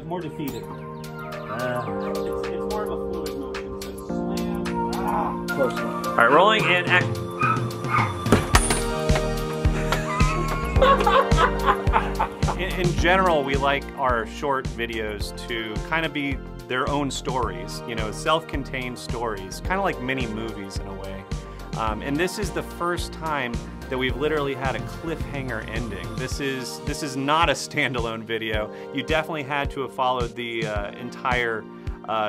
more defeated. It's more of a fluid motion. So slam. Close enough. All right, rolling and act. In general, we like our short videos to kind of be their own stories, you know, self-contained stories, kind of like mini movies in a way. And this is the first time that we've literally had a cliffhanger ending. This is not a standalone video. You definitely had to have followed the entire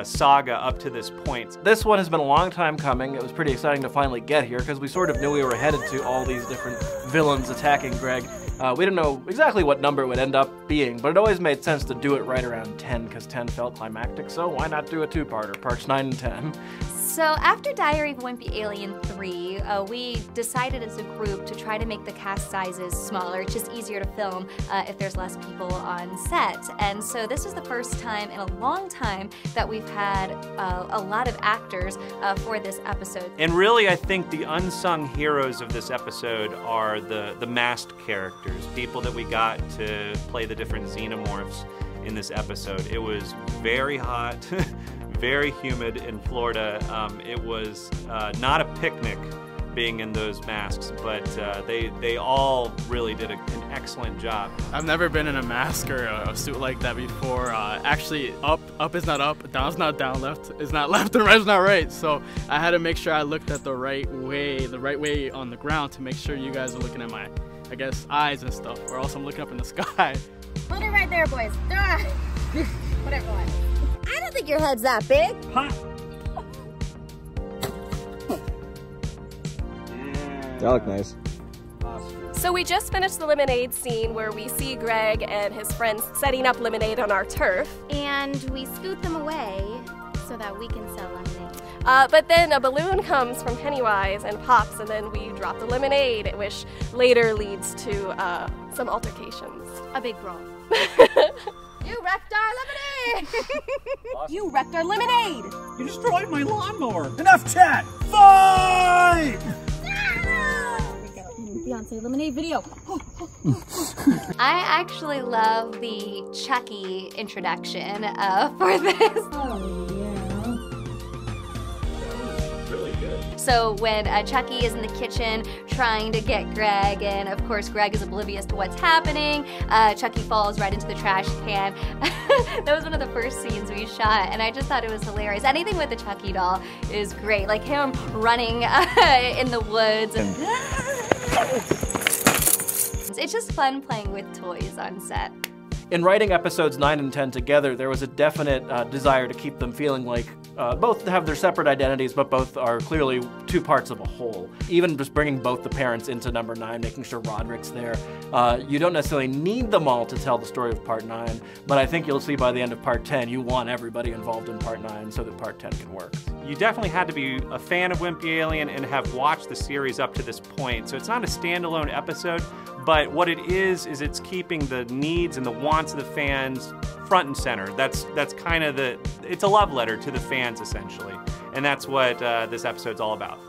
saga up to this point. This one has been a long time coming. It was pretty exciting to finally get here because we sort of knew we were headed to all these different villains attacking Greg. We didn't know exactly what number it would end up being, but it always made sense to do it right around 10 because 10 felt climactic, so why not do a two-parter, parts 9 and 10? So after Diary of a Wimpy Alien 3, we decided as a group to try to make the cast sizes smaller. It's just easier to film if there's less people on set. And so this was the first time in a long time that we've had a lot of actors for this episode. And really, I think the unsung heroes of this episode are the masked characters, people that we got to play the different xenomorphs in this episode. It was very hot. Very humid in Florida. It was not a picnic being in those masks, but they all really did an excellent job. I've never been in a mask or a suit like that before. Actually, up is not up, down is not down, left is not left, and right is not right. So I had to make sure I looked at the right way on the ground to make sure you guys are looking at my, I guess, eyes and stuff, or else I'm looking up in the sky. Hold it right there, boys. Whatever one. I don't think your head's that big. Huh? That looked nice. So we just finished the lemonade scene where we see Greg and his friends setting up lemonade on our turf. And we scoot them away so that we can sell lemonade. But then a balloon comes from Pennywise and pops, and then we drop the lemonade, which later leads to some altercations. A big brawl. You wrecked our lemonade! You wrecked our lemonade! You destroyed my lawnmower! Enough chat! Fight! Beyonce lemonade video. I actually love the Chucky introduction for this. Oh, yeah. Really good. So when Chucky is in the kitchen trying to get Greg, and of course Greg is oblivious to what's happening, Chucky falls right into the trash can. That was one of the first scenes we shot, and I just thought it was hilarious. Anything with the Chucky doll is great, like him running in the woods. It's just fun playing with toys on set. In writing episodes 9 and 10 together, there was a definite desire to keep them feeling like both have their separate identities, but both are clearly two parts of a whole. Even just bringing both the parents into number 9, making sure Roderick's there. You don't necessarily need them all to tell the story of part 9, but I think you'll see by the end of part 10, you want everybody involved in part 9 so that part 10 can work. You definitely had to be a fan of Wimpy Alien and have watched the series up to this point. So it's not a standalone episode, but what it is it's keeping the needs and the wants of the fans front and center. That's kind of it's a love letter to the fans essentially. And that's what this episode's all about.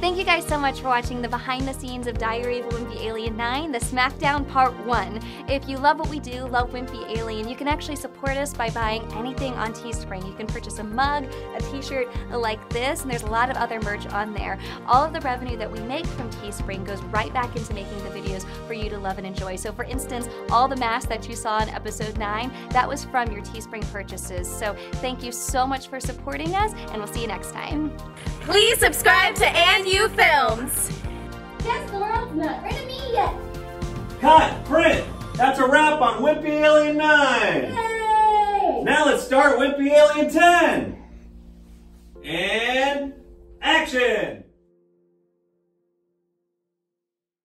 Thank you guys so much for watching the behind the scenes of Diary of a Wimpy Alien 9, the Smackdown Part 1. If you love what we do, love Wimpy Alien, you can actually support us by buying anything on Teespring. You can purchase a mug, a t-shirt like this, and there's a lot of other merch on there. All of the revenue that we make from Teespring goes right back into making the videos for you to love and enjoy. So for instance, all the masks that you saw in episode 9, that was from your Teespring purchases. So thank you so much for supporting us, and we'll see you next time. Please subscribe to And You Films. Yes, the world's not rid of me yet. Cut! Print! That's a wrap on Wimpy Alien 9! Yay! Now let's start Wimpy Alien 10! And action!